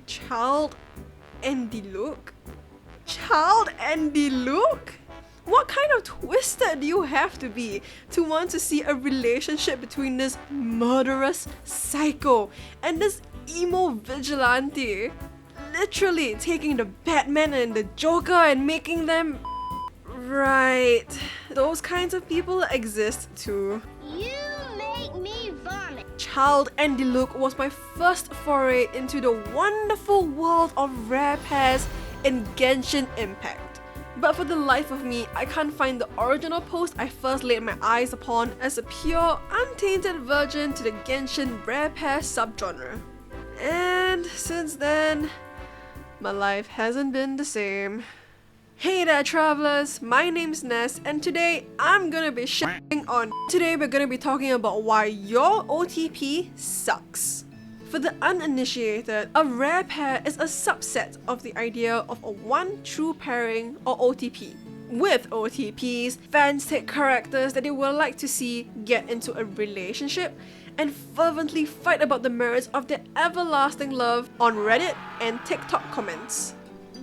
Child and diluc? Child and diluc? What kind of twisted do you have to be to want to see a relationship between this murderous psycho and this emo vigilante? Literally taking the Batman and the Joker and making them... Right, those kinds of people exist too. You make me vomit. Child and diluc was my first foray into the wonderful world of rare pairs in Genshin Impact. But for the life of me, I can't find the original post I first laid my eyes upon as a pure, untainted virgin to the Genshin rare pair subgenre. And since then, my life hasn't been the same. Hey there travelers, my name's Ness and today I'm gonna be shitting on. Today we're gonna be talking about why your OTP sucks. For the uninitiated, a rare pair is a subset of the idea of a one true pairing or OTP. With OTPs, fans take characters that they would like to see get into a relationship and fervently fight about the merits of their everlasting love on Reddit and TikTok comments.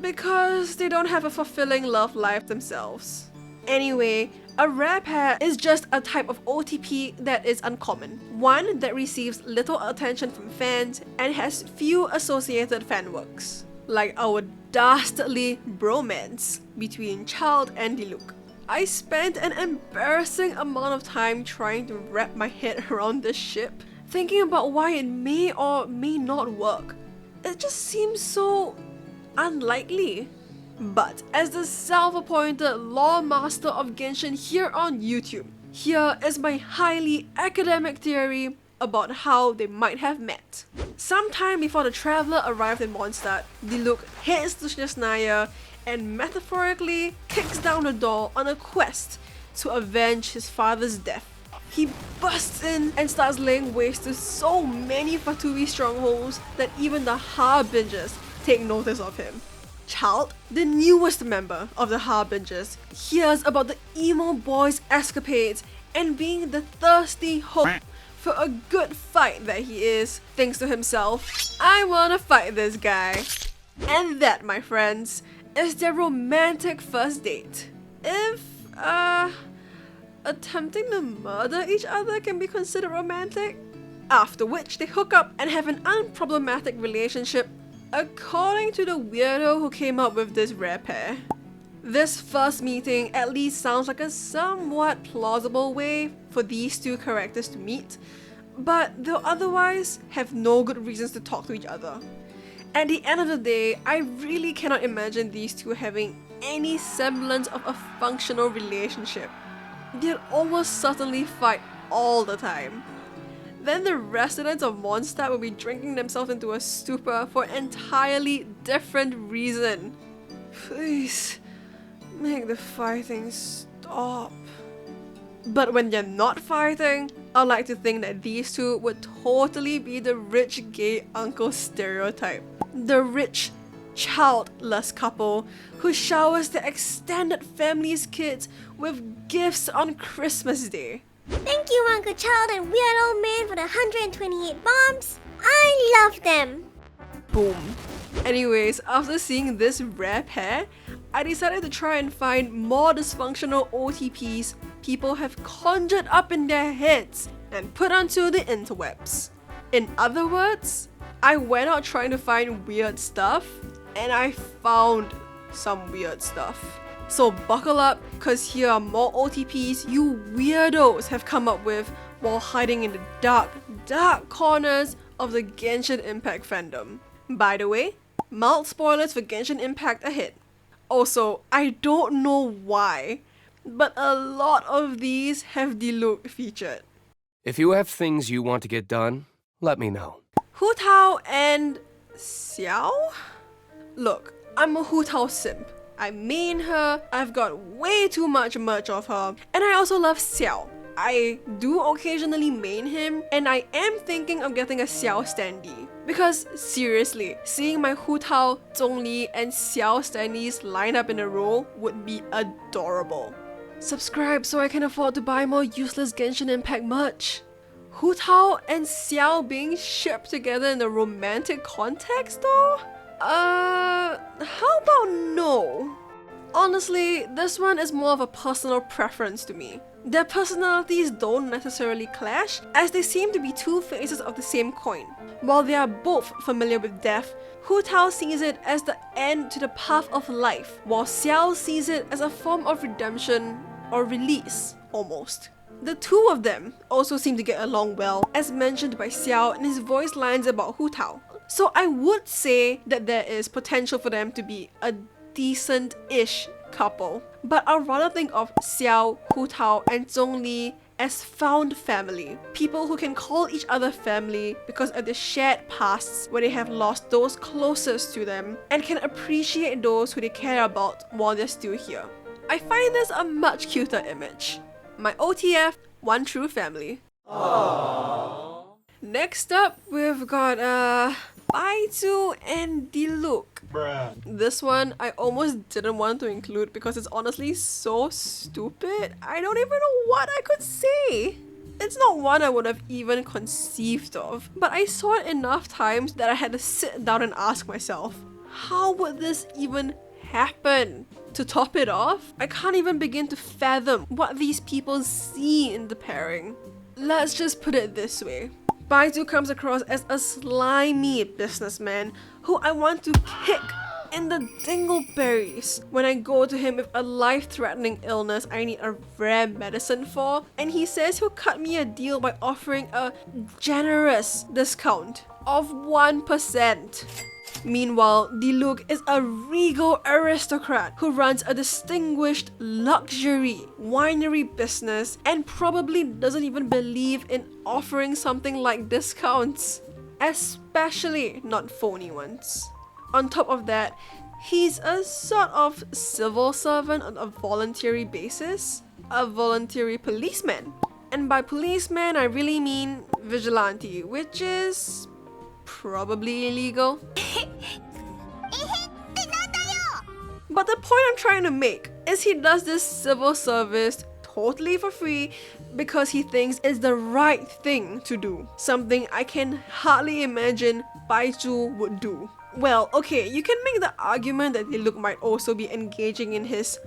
Because they don't have a fulfilling love life themselves. Anyway, a rare pair is just a type of OTP that is uncommon. One that receives little attention from fans and has few associated fanworks. Like our dastardly bromance between Child and diluc. I spent an embarrassing amount of time trying to wrap my head around this ship, thinking about why it may or may not work. It just seems so unlikely. But as the self-appointed lore master of Genshin here on YouTube, here is my highly academic theory about how they might have met. Sometime before the traveler arrived in Mondstadt, diluc heads to Snezhnaya and metaphorically kicks down the door on a quest to avenge his father's death. He busts in and starts laying waste to so many Fatui strongholds that even the Harbingers take notice of him. Child, the newest member of the Harbingers, hears about the emo boy's escapades and being the thirsty hope for a good fight that he is, thinks to himself, I wanna fight this guy. And that, my friends, is their romantic first date. If, attempting to murder each other can be considered romantic. After which they hook up and have an unproblematic relationship, according to the weirdo who came up with this rare pair. This first meeting at least sounds like a somewhat plausible way for these two characters to meet, but they'll otherwise have no good reasons to talk to each other. At the end of the day, I really cannot imagine these two having any semblance of a functional relationship. They'll almost certainly fight all the time. Then the residents of Mondstadt will be drinking themselves into a stupor for an entirely different reason. Please, make the fighting stop. But when they're not fighting, I like to think that these two would totally be the rich gay uncle stereotype. The rich, childless couple who showers their extended family's kids with gifts on Christmas Day. Thank you, Uncle Child and Weird Old Man, for the 128 bombs. I love them. Boom. Anyways, after seeing this rare pair, I decided to try and find more dysfunctional OTPs people have conjured up in their heads and put onto the interwebs. In other words, I went out trying to find weird stuff, and I found some weird stuff. So buckle up, cause here are more OTPs you weirdos have come up with while hiding in the dark, dark corners of the Genshin Impact fandom. By the way, mild spoilers for Genshin Impact ahead. Also, I don't know why, but a lot of these have diluc featured. If you have things you want to get done, let me know. Hu Tao and Xiao? Look, I'm a Hu Tao simp. I main her, I've got way too much merch of her, and I also love Xiao. I do occasionally main him, and I am thinking of getting a Xiao standee. Because seriously, seeing my Hu Tao, Zhongli, and Xiao standees line up in a row would be adorable. Subscribe so I can afford to buy more useless Genshin Impact merch. Hu Tao and Xiao being shipped together in a romantic context though? How about no? Honestly, this one is more of a personal preference to me. Their personalities don't necessarily clash, as they seem to be two faces of the same coin. While they are both familiar with death, Hu Tao sees it as the end to the path of life, while Xiao sees it as a form of redemption or release, almost. The two of them also seem to get along well, as mentioned by Xiao in his voice lines about Hu Tao. So I would say that there is potential for them to be a decent-ish couple, but I'd rather think of Xiao, Hu Tao, and Zhongli as found family. People who can call each other family because of the shared pasts where they have lost those closest to them and can appreciate those who they care about while they're still here. I find this a much cuter image. My OTF, one true family. Aww. Next up, we've got Baizu and diluc. Bruh. This one I almost didn't want to include because it's honestly so stupid. I don't even know what I could say. It's not one I would have even conceived of, but I saw it enough times that I had to sit down and ask myself, how would this even happen? To top it off, I can't even begin to fathom what these people see in the pairing. Let's just put it this way. Baizu comes across as a slimy businessman who I want to kick in the dingleberries when I go to him with a life-threatening illness I need a rare medicine for, and he says he'll cut me a deal by offering a generous discount of 1%. Meanwhile, diluc is a regal aristocrat who runs a distinguished luxury winery business and probably doesn't even believe in offering something like discounts, especially not phony ones. On top of that, he's a sort of civil servant on a voluntary basis, a voluntary policeman. And by policeman, I really mean vigilante, which is probably illegal. But the point I'm trying to make is he does this civil service totally for free because he thinks it's the right thing to do. Something I can hardly imagine Baizu would do. Well, okay, you can make the argument that diluc might also be engaging in his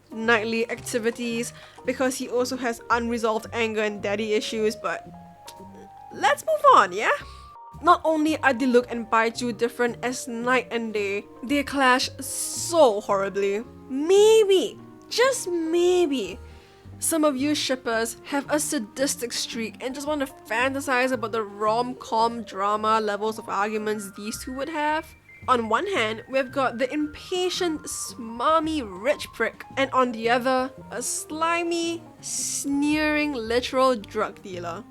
nightly activities because he also has unresolved anger and daddy issues, but let's move on, yeah? Not only are diluc and Baizu different as night and day, they clash so horribly. Maybe, just maybe, some of you shippers have a sadistic streak and just want to fantasize about the rom-com drama levels of arguments these two would have. On one hand, we've got the impatient, smarmy rich prick, and on the other, a slimy, sneering literal drug dealer.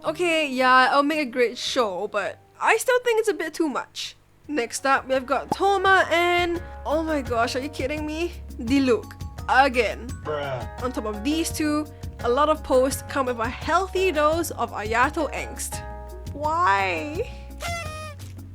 Okay, yeah, I'll make a great show, but I still think it's a bit too much. Next up, we've got Thoma and... oh my gosh, are you kidding me? diluc. Again. Bruh. On top of these two, a lot of posts come with a healthy dose of ayato angst. Why?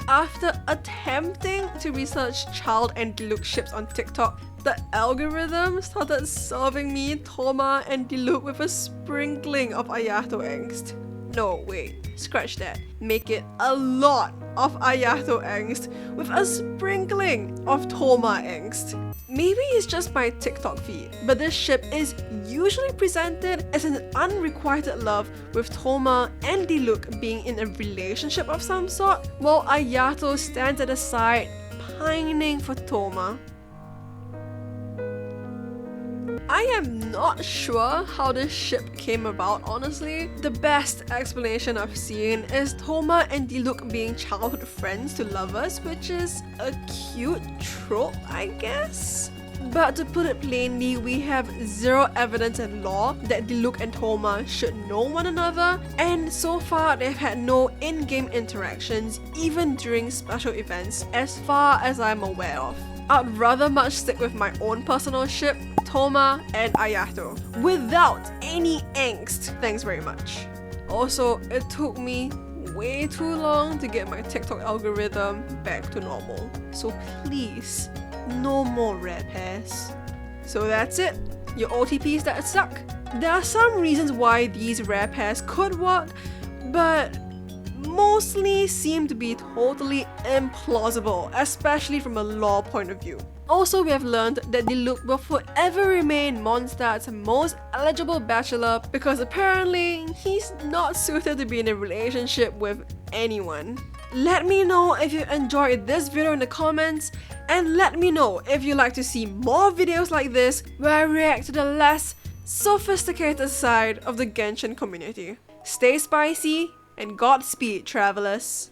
After attempting to research child and diluc ships on TikTok, the algorithm started serving me Thoma and diluc with a sprinkling of ayato angst. No, wait, scratch that. Make it a lot of ayato angst with a sprinkling of Thoma angst. Maybe it's just my TikTok feed, but this ship is usually presented as an unrequited love with Thoma and diluc being in a relationship of some sort, while ayato stands at the side pining for Thoma. I am not sure how this ship came about, honestly. The best explanation I've seen is Thoma and diluc being childhood friends to lovers, which is a cute trope, I guess. But to put it plainly, we have zero evidence in law that diluc and Thoma should know one another, and so far they've had no in-game interactions, even during special events, as far as I'm aware of. I'd rather much stick with my own personal ship, Thoma and ayato, without any angst. Thanks very much. Also, it took me way too long to get my TikTok algorithm back to normal. So please, no more red hairs. So that's it. Your OTPs that suck. There are some reasons why these rare pairs could work, but mostly seem to be totally implausible, especially from a lore point of view. Also, we have learned that Diluc will forever remain Mondstadt's most eligible bachelor because apparently he's not suited to be in a relationship with anyone. Let me know if you enjoyed this video in the comments, and let me know if you'd like to see more videos like this where I react to the less sophisticated side of the Genshin community. Stay spicy and Godspeed, travelers.